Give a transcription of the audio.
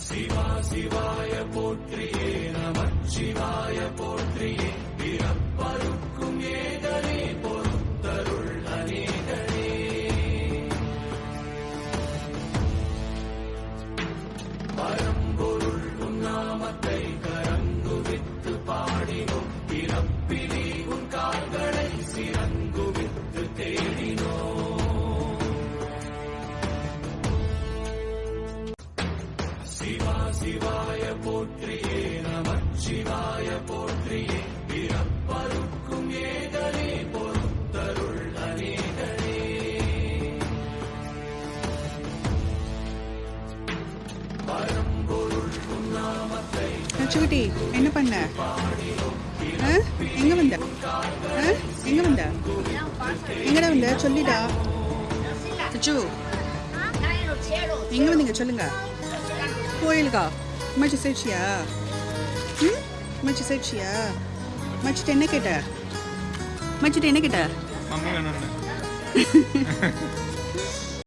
சிவா சிவாய போற்றியே நமச்சிவாய போற்றியே பிறப்பருக்கும் ஏகனே பொறுத்தருள் அநேகனே பரம்பொருள் உன்னாமத்தை கரங்குவித்து பாடினோம் பிறப்பிலே உன் கால்களை சிறங்குவித்து தேடினோம் சிவா சிவாய போற்றியே நமச்சிவாய போற்றியே பிறப்பருக்கும் ஏகனே பொறுத்தருள் அநேகனே பரம்பொருள் உன்னாமத்தை நச்சுக்குட்டி என்ன பண்ண எங்க வந்த எங்க வந்த எங்கடா வந்த சொல்லிடா அச்சு எங்க வந்தீங்க சொல்லுங்க கோயிலுக்கா மச்சி சேர்ச்சியா மச்சி சேர்ச்சியா மச்சிட்ட என்ன கேட்ட மச்சிட்ட என்ன கேட்ட